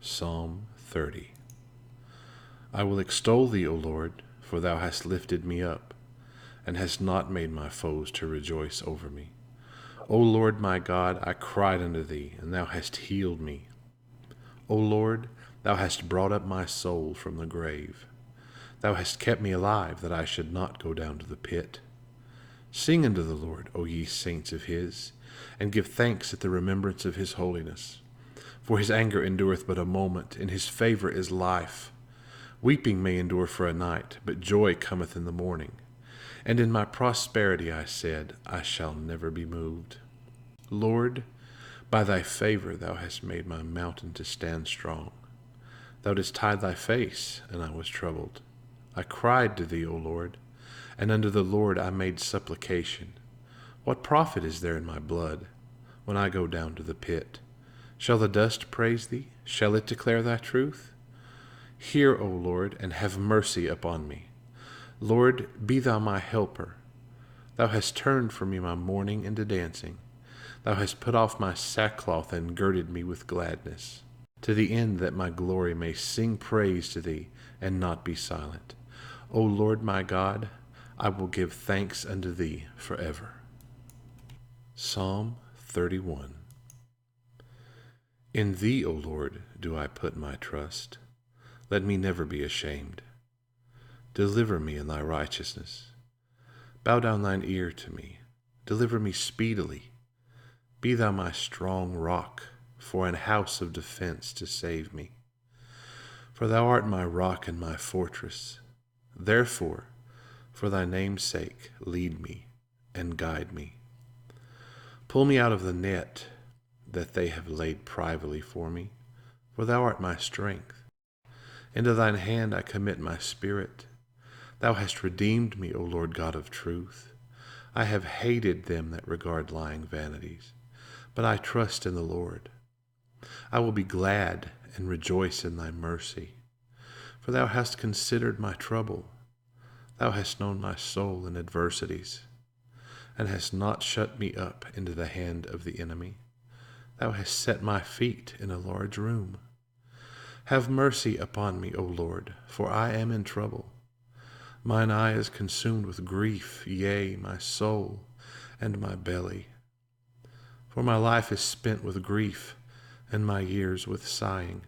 Psalm 30. I will extol thee, O Lord, for thou hast lifted me up, and hast not made my foes to rejoice over me. O Lord my God, I cried unto thee, and thou hast healed me. O Lord, thou hast brought up my soul from the grave. Thou hast kept me alive, that I should not go down to the pit. Sing unto the Lord, O ye saints of his, and give thanks at the remembrance of his holiness. For his anger endureth but a moment, and his favor is life. Weeping may endure for a night, but joy cometh in the morning. And in my prosperity I said, I shall never be moved. Lord, by thy favor thou hast made my mountain to stand strong. Thou didst hide thy face, and I was troubled. I cried to thee, O Lord, and unto the Lord I made supplication. What profit is there in my blood, when I go down to the pit? Shall the dust praise thee? Shall it declare thy truth? Hear, O Lord, and have mercy upon me. Lord, be thou my helper. Thou hast turned for me my mourning into dancing. Thou hast put off my sackcloth and girded me with gladness, to the end that my glory may sing praise to thee and not be silent. O Lord my God, I will give thanks unto thee forever. Psalm 31. In thee, O Lord, do I put my trust. Let me never be ashamed. Deliver me in thy righteousness. Bow down thine ear to me. Deliver me speedily. Be thou my strong rock, for an house of defense to save me. For thou art my rock and my fortress. Therefore, for thy name's sake, lead me and guide me. Pull me out of the net that they have laid privily for me, for thou art my strength. Into thine hand I commit my spirit. Thou hast redeemed me, O Lord God of truth. I have hated them that regard lying vanities, but I trust in the Lord. I will be glad and rejoice in thy mercy, for thou hast considered my trouble. Thou hast known my soul in adversities, and hast not shut me up into the hand of the enemy. Thou hast set my feet in a large room. Have mercy upon me, O Lord, for I am in trouble. Mine eye is consumed with grief, yea, my soul and my belly. For my life is spent with grief, and my years with sighing.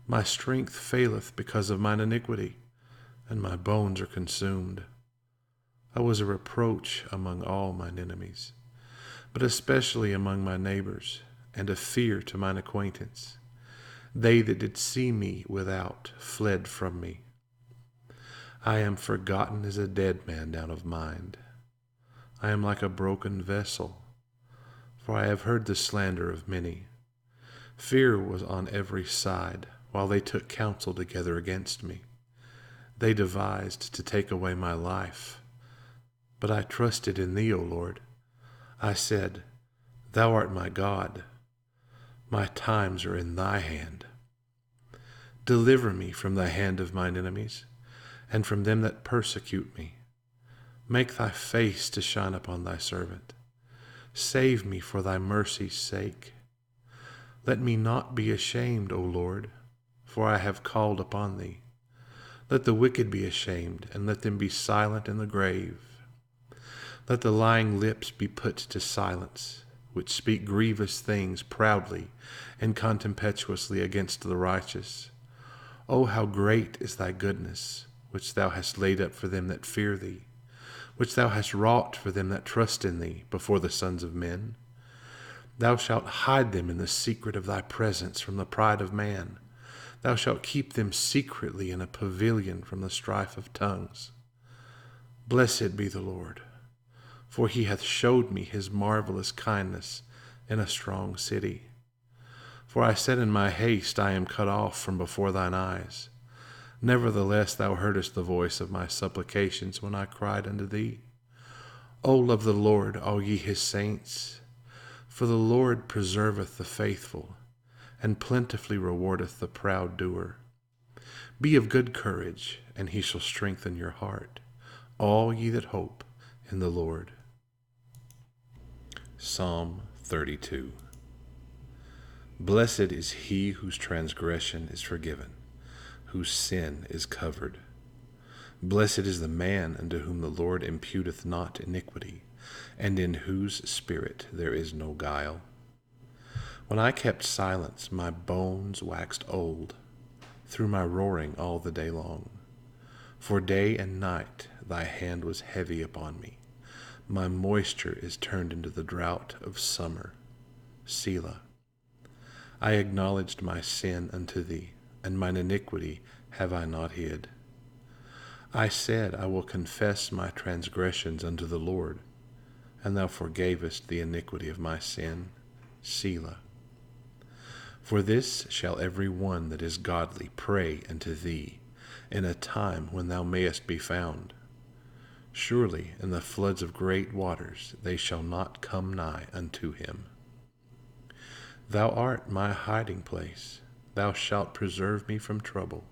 My strength faileth because of mine iniquity, and my bones are consumed. I was a reproach among all mine enemies, but especially among my neighbors, and a fear to mine acquaintance. They that did see me without fled from me. I am forgotten as a dead man down of mind. I am like a broken vessel, for I have heard the slander of many. Fear was on every side, while they took counsel together against me. They devised to take away my life, but I trusted in thee, O Lord. I said, Thou art my God. My times are in thy hand. Deliver me from the hand of mine enemies, and from them that persecute me. Make thy face to shine upon thy servant. Save me for thy mercy's sake. Let me not be ashamed, O Lord, for I have called upon thee. Let the wicked be ashamed, and let them be silent in the grave. Let the lying lips be put to silence, which speak grievous things proudly and contemptuously against the righteous. O how great is thy goodness, which thou hast laid up for them that fear thee, which thou hast wrought for them that trust in thee before the sons of men. Thou shalt hide them in the secret of thy presence from the pride of man. Thou shalt keep them secretly in a pavilion from the strife of tongues. Blessed be the Lord, for he hath showed me his marvelous kindness in a strong city. For I said in my haste, I am cut off from before thine eyes. Nevertheless thou heardest the voice of my supplications when I cried unto thee. O love the Lord, all ye his saints, for the Lord preserveth the faithful, and plentifully rewardeth the proud doer. Be of good courage, and he shall strengthen your heart, all ye that hope in the Lord. Psalm 32. Blessed is he whose transgression is forgiven, whose sin is covered. Blessed is the man unto whom the Lord imputeth not iniquity, and in whose spirit there is no guile. When I kept silence, my bones waxed old, through my roaring all the day long. For day and night thy hand was heavy upon me. My moisture is turned into the drought of summer. Selah. I acknowledged my sin unto thee, and mine iniquity have I not hid. I said, I will confess my transgressions unto the Lord, and thou forgavest the iniquity of my sin. Selah. For this shall every one that is godly pray unto thee in a time when thou mayest be found. Surely in the floods of great waters they shall not come nigh unto him. Thou art my hiding place. Thou shalt preserve me from trouble.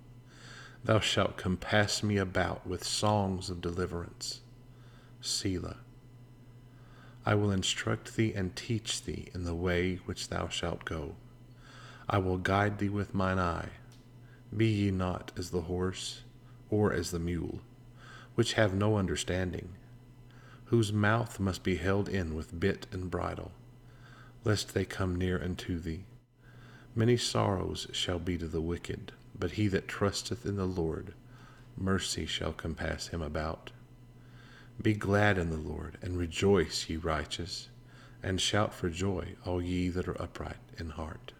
Thou shalt compass me about with songs of deliverance. Selah. I will instruct thee and teach thee in the way which thou shalt go. I will guide thee with mine eye. Be ye not as the horse, or as the mule, which have no understanding, whose mouth must be held in with bit and bridle, lest they come near unto thee. Many sorrows shall be to the wicked, but he that trusteth in the Lord, mercy shall compass him about. Be glad in the Lord, and rejoice, ye righteous, and shout for joy, all ye that are upright in heart.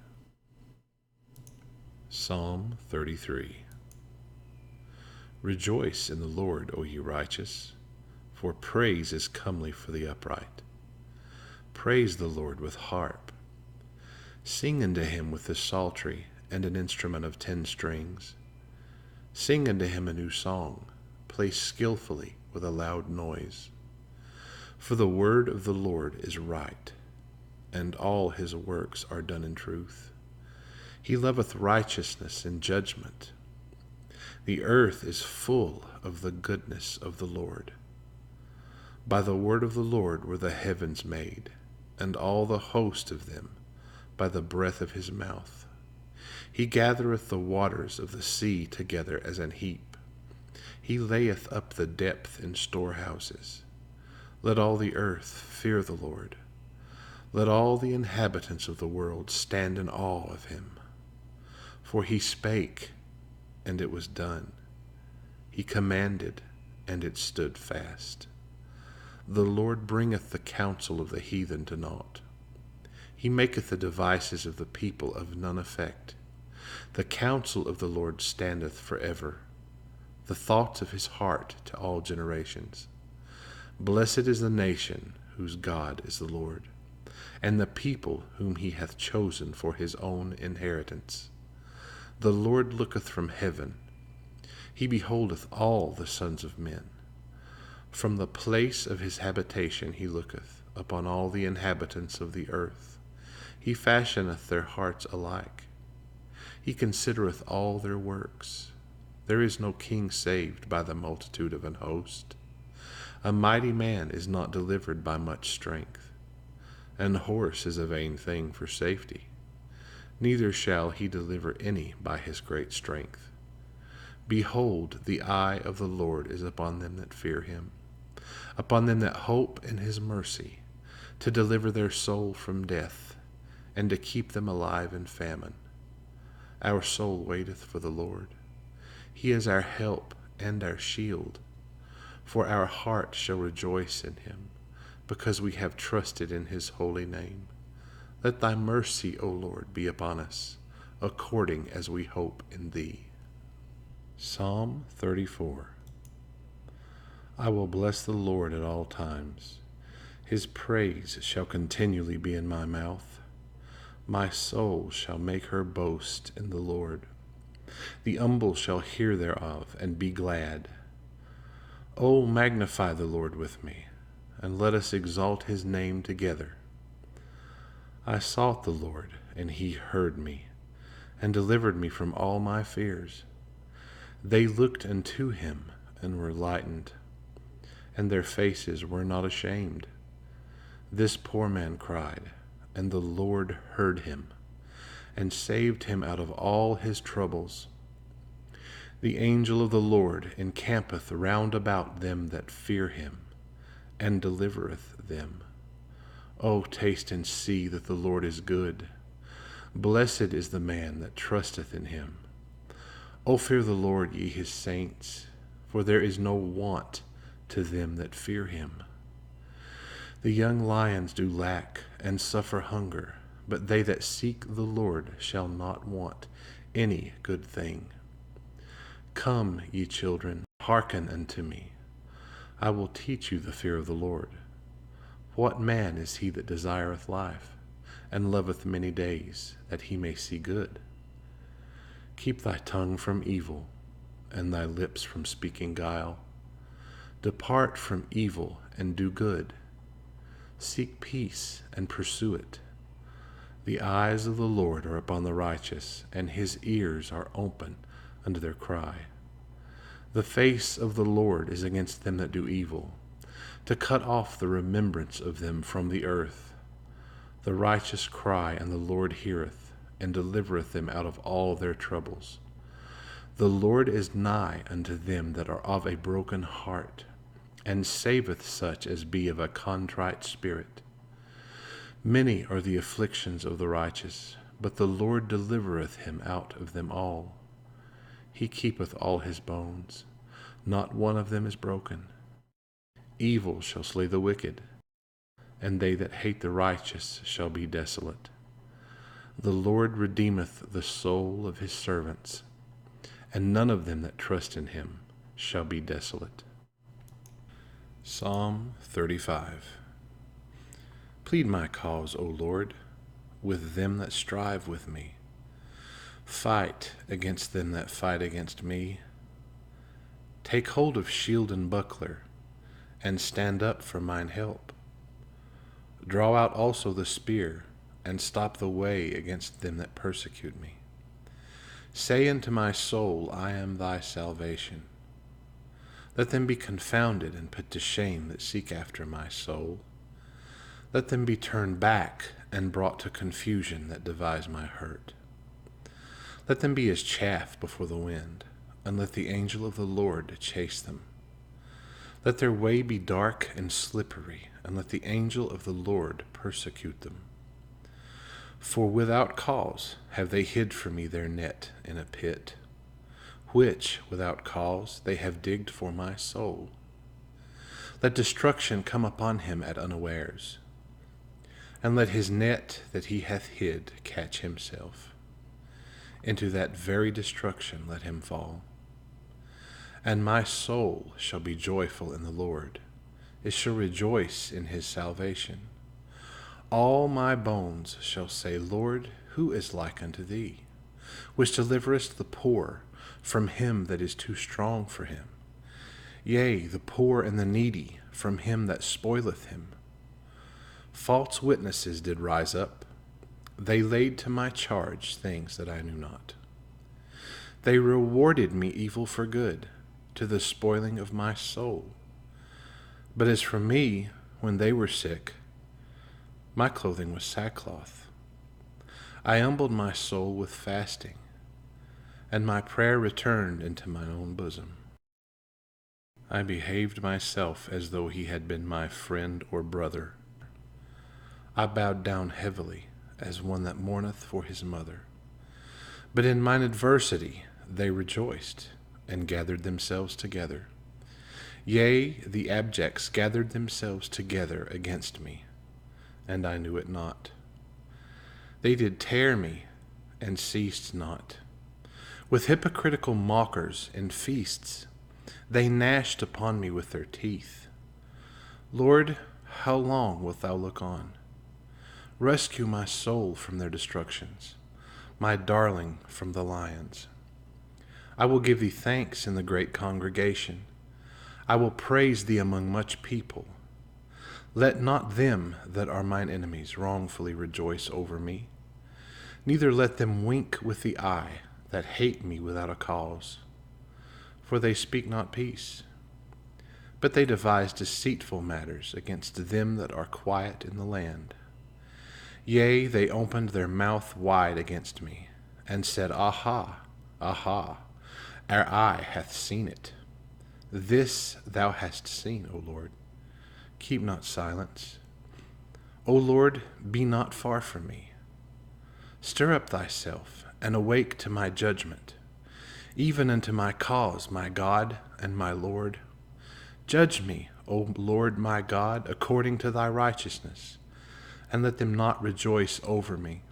Psalm 33. Rejoice in the Lord, O ye righteous, for praise is comely for the upright. Praise the Lord with harp. Sing unto him with the psaltery and an instrument of 10 strings. Sing unto him a new song, play skillfully with a loud noise. For the word of the Lord is right, and all his works are done in truth. He loveth righteousness and judgment. The earth is full of the goodness of the Lord. By the word of the Lord were the heavens made, and all the host of them by the breath of his mouth. He gathereth the waters of the sea together as an heap. He layeth up the depth in storehouses. Let all the earth fear the Lord. Let all the inhabitants of the world stand in awe of him. For he spake, and it was done. He commanded, and it stood fast. The Lord bringeth the counsel of the heathen to naught. He maketh the devices of the people of none effect. The counsel of the Lord standeth forever, the thoughts of his heart to all generations. Blessed is the nation whose God is the Lord, and the people whom he hath chosen for his own inheritance. The Lord looketh from heaven. He beholdeth all the sons of men. From the place of his habitation he looketh upon all the inhabitants of the earth. He fashioneth their hearts alike. He considereth all their works. There is no king saved by the multitude of an host. A mighty man is not delivered by much strength. An horse is a vain thing for safety. Neither shall he deliver any by his great strength. Behold, the eye of the Lord is upon them that fear him, upon them that hope in his mercy, to deliver their soul from death, and to keep them alive in famine. Our soul waiteth for the Lord. He is our help and our shield. For our heart shall rejoice in him, because we have trusted in his holy name. Let thy mercy, O Lord, be upon us, according as we hope in thee. Psalm 34. I will bless the Lord at all times. His praise shall continually be in my mouth. My soul shall make her boast in the Lord. The humble shall hear thereof, and be glad. O magnify the Lord with me, and let us exalt his name together. I sought the Lord, and he heard me, and delivered me from all my fears. They looked unto him, and were lightened, and their faces were not ashamed. This poor man cried, and the Lord heard him, and saved him out of all his troubles. The angel of the Lord encampeth round about them that fear him, and delivereth them. O taste and see that the Lord is good. Blessed is the man that trusteth in him. O fear the Lord, ye his saints, for there is no want to them that fear him. The young lions do lack and suffer hunger, but they that seek the Lord shall not want any good thing. Come, ye children, hearken unto me. I will teach you the fear of the Lord. What man is he that desireth life, and loveth many days, that he may see good? Keep thy tongue from evil, and thy lips from speaking guile. Depart from evil, and do good. Seek peace, and pursue it. The eyes of the Lord are upon the righteous, and his ears are open unto their cry. The face of the Lord is against them that do evil, to cut off the remembrance of them from the earth. The righteous cry, and the Lord heareth, and delivereth them out of all their troubles. The Lord is nigh unto them that are of a broken heart, and saveth such as be of a contrite spirit. Many are the afflictions of the righteous, but the Lord delivereth him out of them all. He keepeth all his bones, not one of them is broken. Evil shall slay the wicked, and they that hate the righteous shall be desolate. The Lord redeemeth the soul of his servants, and none of them that trust in him shall be desolate. Psalm 35. Plead my cause, O Lord, with them that strive with me. Fight against them that fight against me. Take hold of shield and buckler, and stand up for mine help. Draw out also the spear, and stop the way against them that persecute me. Say unto my soul, I am thy salvation. Let them be confounded and put to shame that seek after my soul. Let them be turned back and brought to confusion that devise my hurt. Let them be as chaff before the wind, and let the angel of the Lord chase them. Let their way be dark and slippery, and let the angel of the Lord persecute them. For without cause have they hid for me their net in a pit, which without cause they have digged for my soul. Let destruction come upon him at unawares, and let his net that he hath hid catch himself. Into that very destruction let him fall. And my soul shall be joyful in the Lord, it shall rejoice in his salvation. All my bones shall say, Lord, who is like unto thee, which deliverest the poor from him that is too strong for him, yea, the poor and the needy from him that spoileth him. False witnesses did rise up. They laid to my charge things that I knew not. They rewarded me evil for good, to the spoiling of my soul. But as for me, when they were sick, my clothing was sackcloth. I humbled my soul with fasting, and my prayer returned into mine own bosom. I behaved myself as though he had been my friend or brother. I bowed down heavily, as one that mourneth for his mother. But in mine adversity they rejoiced, and gathered themselves together. Yea, the abjects gathered themselves together against me, and I knew it not. They did tear me, and ceased not. With hypocritical mockers and feasts, they gnashed upon me with their teeth. Lord, how long wilt thou look on? Rescue my soul from their destructions, my darling from the lions. I will give thee thanks in the great congregation. I will praise thee among much people. Let not them that are mine enemies wrongfully rejoice over me, neither let them wink with the eye that hate me without a cause. For they speak not peace, but they devise deceitful matters against them that are quiet in the land. Yea, they opened their mouth wide against me, and said, Aha, aha, our eye hath seen it. This thou hast seen, O Lord. Keep not silence. O Lord, be not far from me. Stir up thyself, and awake to my judgment, even unto my cause, my God and my Lord. Judge me, O Lord my God, according to thy righteousness, and let them not rejoice over me.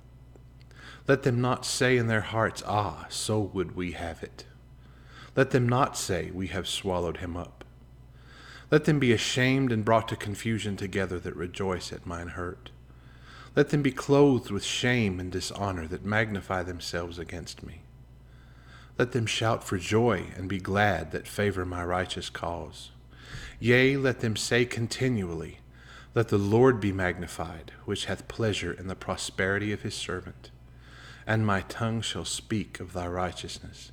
Let them not say in their hearts, Ah, so would we have it. Let them not say, We have swallowed him up. Let them be ashamed and brought to confusion together that rejoice at mine hurt. Let them be clothed with shame and dishonor that magnify themselves against me. Let them shout for joy and be glad that favor my righteous cause. Yea, let them say continually, Let the Lord be magnified, which hath pleasure in the prosperity of his servant. And my tongue shall speak of thy righteousness,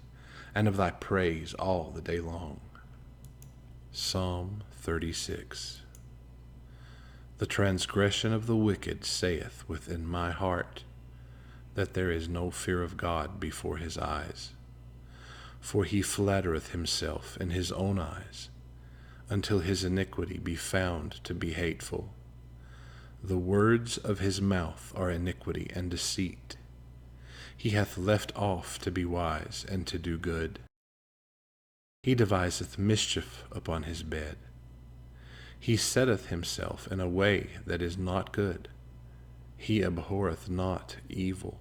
and of thy praise all the day long. Psalm 36. The transgression of the wicked saith within my heart, that there is no fear of God before his eyes. For he flattereth himself in his own eyes, until his iniquity be found to be hateful. The words of his mouth are iniquity and deceit. He hath left off to be wise and to do good. He deviseth mischief upon his bed. He setteth himself in a way that is not good. He abhorreth not evil.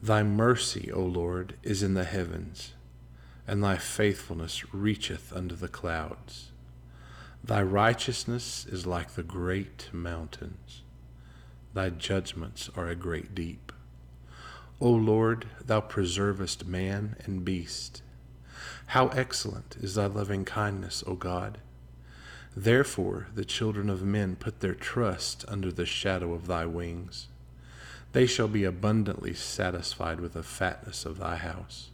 Thy mercy, O Lord, is in the heavens, and thy faithfulness reacheth unto the clouds. Thy righteousness is like the great mountains. Thy judgments are a great deep. O Lord, thou preservest man and beast. How excellent is thy loving kindness, O God! Therefore the children of men put their trust under the shadow of thy wings. They shall be abundantly satisfied with the fatness of thy house,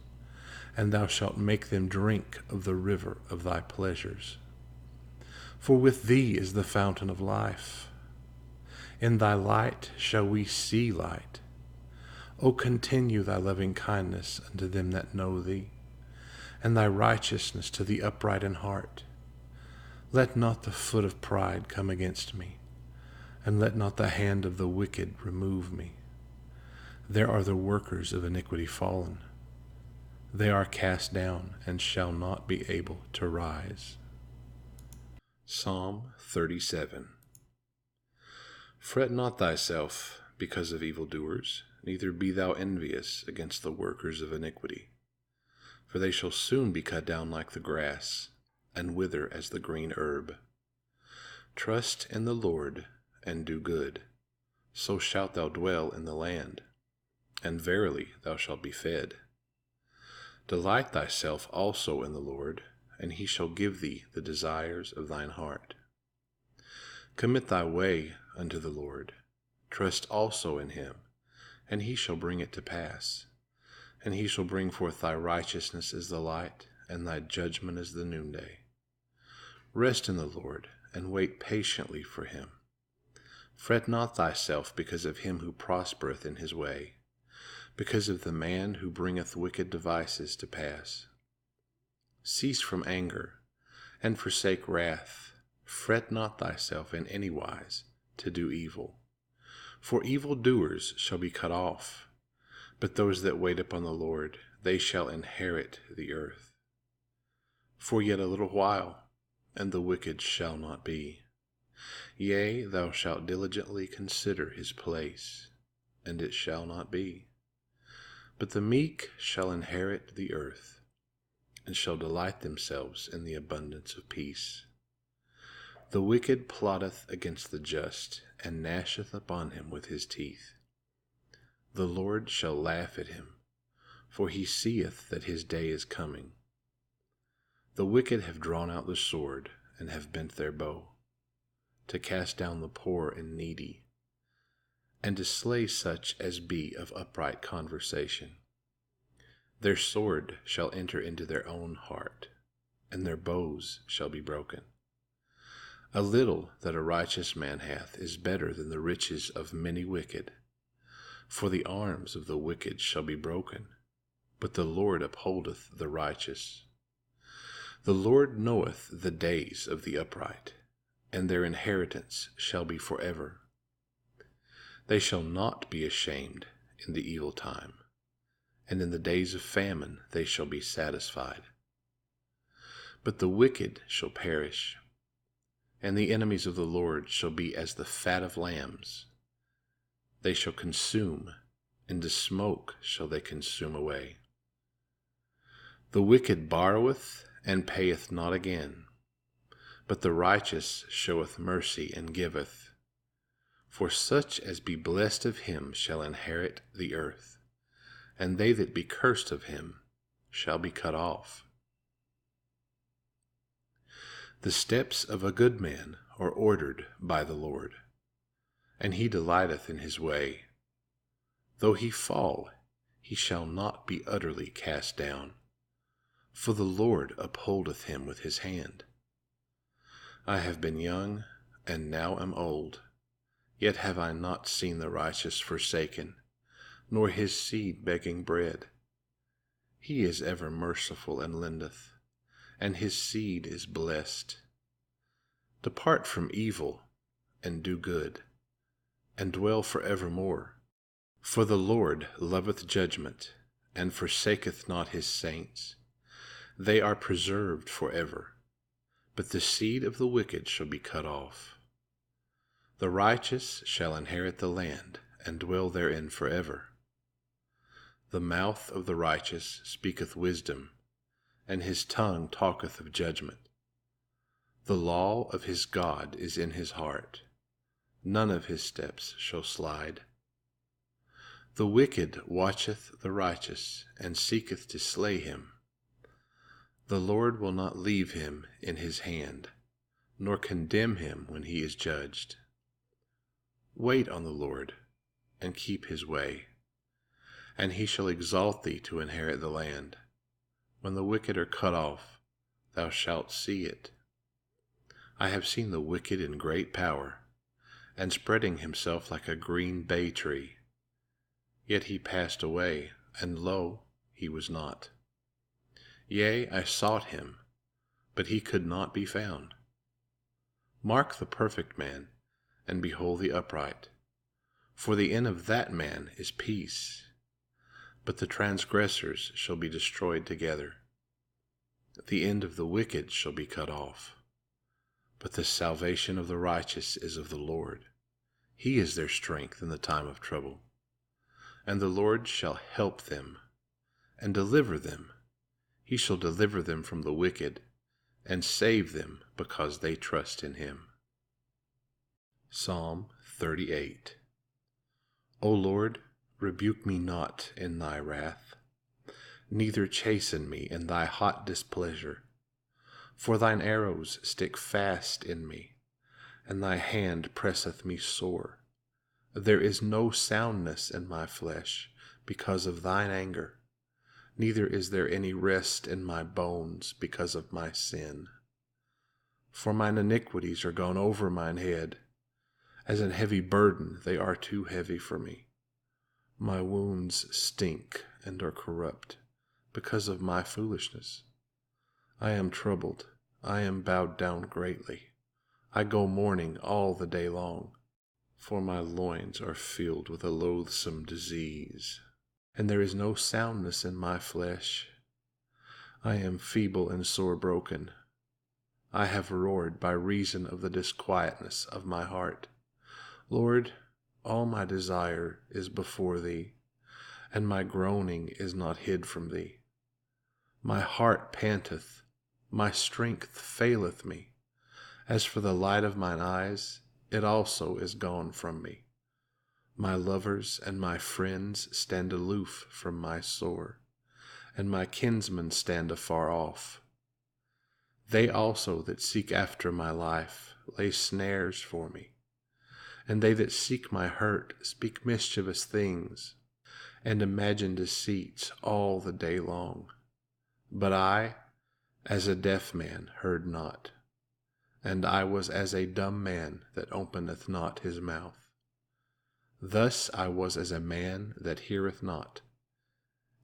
and thou shalt make them drink of the river of thy pleasures. For with thee is the fountain of life. In thy light shall we see light. O continue thy loving kindness unto them that know thee, and thy righteousness to the upright in heart. Let not the foot of pride come against me, and let not the hand of the wicked remove me. There are the workers of iniquity fallen. They are cast down, and shall not be able to rise. Psalm 37. Fret not thyself because of evildoers, neither be thou envious against the workers of iniquity. For they shall soon be cut down like the grass, and wither as the green herb. Trust in the Lord, and do good, so shalt thou dwell in the land, and verily thou shalt be fed. Delight thyself also in the Lord, and he shall give thee the desires of thine heart. Commit thy way unto the Lord, trust also in him, and he shall bring it to pass. And he shall bring forth thy righteousness as the light, and thy judgment as the noonday. Rest in the Lord, and wait patiently for him. Fret not thyself because of him who prospereth in his way, because of the man who bringeth wicked devices to pass. Cease from anger, and forsake wrath. Fret not thyself in any wise to do evil. For evildoers shall be cut off, but those that wait upon the Lord, they shall inherit the earth. For yet a little while, and the wicked shall not be. Yea, thou shalt diligently consider his place, and it shall not be. But the meek shall inherit the earth, and shall delight themselves in the abundance of peace. The wicked plotteth against the just, and gnasheth upon him with his teeth. The Lord shall laugh at him, for he seeth that his day is coming. The wicked have drawn out the sword, and have bent their bow, to cast down the poor and needy, and to slay such as be of upright conversation. Their sword shall enter into their own heart, and their bows shall be broken. A little that a righteous man hath is better than the riches of many wicked. For the arms of the wicked shall be broken, but the Lord upholdeth the righteous. The Lord knoweth the days of the upright, and their inheritance shall be forever. They shall not be ashamed in the evil time, and in the days of famine they shall be satisfied. But the wicked shall perish, and the enemies of the Lord shall be as the fat of lambs. They shall consume, into smoke shall they consume away. The wicked borroweth and payeth not again, but the righteous showeth mercy and giveth. For such as be blessed of him shall inherit the earth, and they that be cursed of him shall be cut off. The steps of a good man are ordered by the Lord, and he delighteth in his way. Though he fall, he shall not be utterly cast down, for the Lord upholdeth him with his hand. I have been young, and now am old, yet have I not seen the righteous forsaken, nor his seed begging bread. He is ever merciful and lendeth, and his seed is blessed. Depart from evil, and do good, and dwell forevermore. For the Lord loveth judgment, and forsaketh not his saints. They are preserved forever, but the seed of the wicked shall be cut off. The righteous shall inherit the land, and dwell therein forever. The mouth of the righteous speaketh wisdom, and his tongue talketh of judgment. The law of his God is in his heart. None of his steps shall slide. The wicked watcheth the righteous, and seeketh to slay him. The Lord will not leave him in his hand, nor condemn him when he is judged. Wait on the Lord, and keep his way, and he shall exalt thee to inherit the land. When the wicked are cut off, thou shalt see it. I have seen the wicked in great power, and spreading himself like a green bay tree. Yet he passed away, and lo, he was not. Yea, I sought him, but he could not be found. Mark the perfect man, and behold the upright. For the end of that man is peace, but the transgressors shall be destroyed together. The end of the wicked shall be cut off, but the salvation of the righteous is of the Lord. He is their strength in the time of trouble. And the Lord shall help them, and deliver them. He shall deliver them from the wicked, and save them because they trust in him. Psalm 38. O Lord, rebuke me not in thy wrath, neither chasten me in thy hot displeasure. For thine arrows stick fast in me, and thy hand presseth me sore. There is no soundness in my flesh because of thine anger, neither is there any rest in my bones because of my sin. For mine iniquities are gone over mine head. As an heavy burden they are too heavy for me. My wounds stink and are corrupt because of my foolishness. I am troubled, I am bowed down greatly. I go mourning all the day long. For my loins are filled with a loathsome disease, and there is no soundness in my flesh. I am feeble and sore broken. I have roared by reason of the disquietness of my heart. Lord, all my desire is before thee, and my groaning is not hid from thee. My heart panteth, my strength faileth me. As for the light of mine eyes, it also is gone from me. My lovers and my friends stand aloof from my sore, and my kinsmen stand afar off. They also that seek after my life lay snares for me, and they that seek my hurt speak mischievous things, and imagine deceits all the day long. But I, as a deaf man, heard not, and I was as a dumb man that openeth not his mouth. Thus I was as a man that heareth not,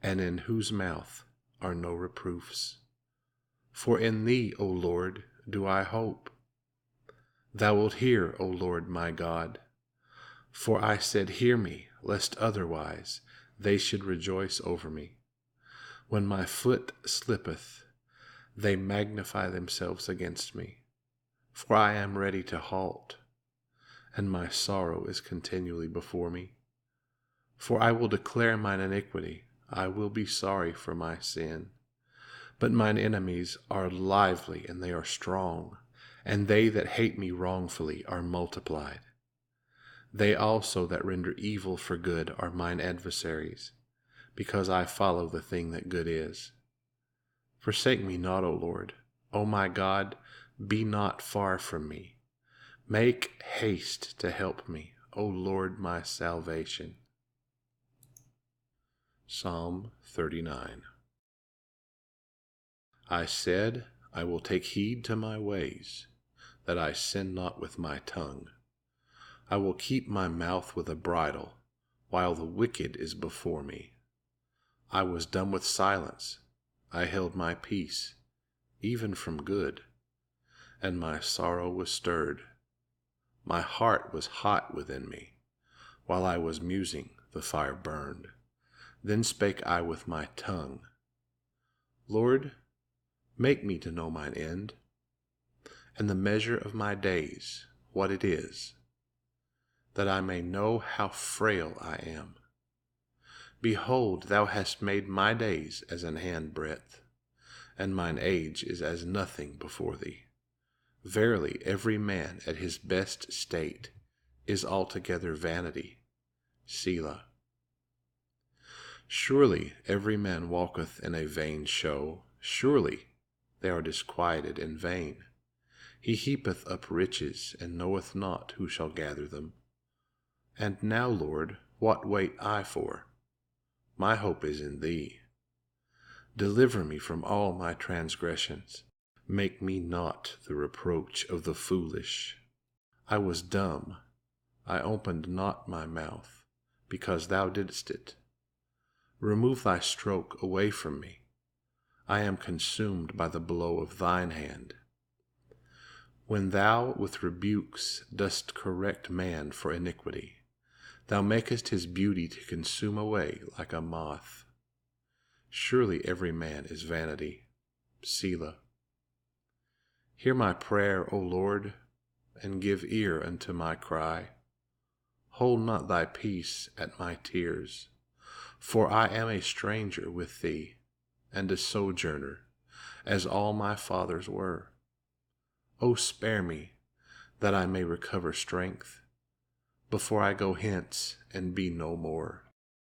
and in whose mouth are no reproofs. For in thee, O Lord, do I hope. Thou wilt hear, O Lord my God. For I said, Hear me, lest otherwise they should rejoice over me. When my foot slippeth, they magnify themselves against me. For I am ready to halt, and my sorrow is continually before me. For I will declare mine iniquity, I will be sorry for my sin. But mine enemies are lively, and they are strong, and they that hate me wrongfully are multiplied. They also that render evil for good are mine adversaries, because I follow the thing that good is. Forsake me not, O Lord. O my God, be not far from me. Make haste to help me, O Lord my salvation. Psalm 39. I said, I will take heed to my ways, that I sin not with my tongue. I will keep my mouth with a bridle, while the wicked is before me. I was dumb with silence, I held my peace, even from good, and my sorrow was stirred. My heart was hot within me. While I was musing, the fire burned. Then spake I with my tongue, Lord, make me to know mine end, and the measure of my days, what it is, that I may know how frail I am. Behold, thou hast made my days as an handbreadth, and mine age is as nothing before thee. Verily, every man at his best state is altogether vanity. Selah. Surely every man walketh in a vain show. Surely they are disquieted in vain. He heapeth up riches, and knoweth not who shall gather them. And now, Lord, what wait I for? My hope is in thee. Deliver me from all my transgressions. Make me not the reproach of the foolish. I was dumb, I opened not my mouth, because thou didst it. Remove thy stroke away from me. I am consumed by the blow of thine hand. When thou with rebukes dost correct man for iniquity, thou makest his beauty to consume away like a moth. Surely every man is vanity. Selah. Hear my prayer, O Lord, and give ear unto my cry. Hold not thy peace at my tears, for I am a stranger with thee, and a sojourner, as all my fathers were. O spare me, that I may recover strength, before I go hence and be no more.